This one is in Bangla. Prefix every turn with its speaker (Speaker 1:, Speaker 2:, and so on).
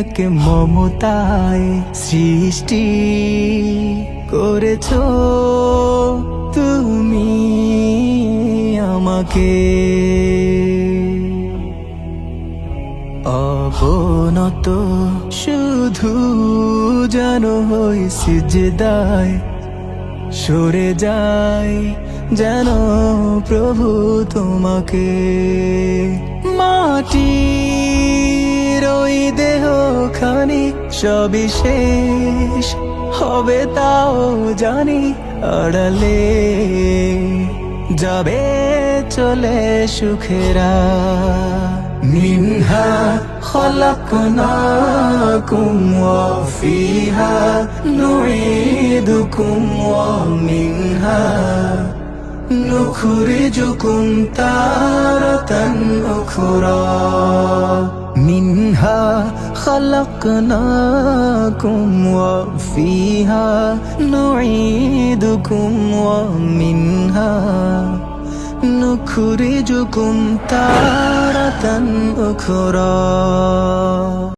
Speaker 1: এক মমতায় সৃষ্টি করেছো তুমি আমাকে। অবনত শুধু যেন হই সিজদায় সরে যাই যেন প্রভু তোমাকে। মাটির ওই দেহ খানি সবই শেষ হবে তাও জানি, আড়ালে যাবে চলে সুখেরা। মিনহা খলাকনাকুম ওয়া ফিহা নুঈদুকুম ওয়া মিনহা নুখরিজুকুম তারাতান উখরা। মিনহা খলাকনাকুম ওয়া ফিহা নুঈদুকুম ওয়া মিনহা নুখরিজুকুম তারাতান উখরা।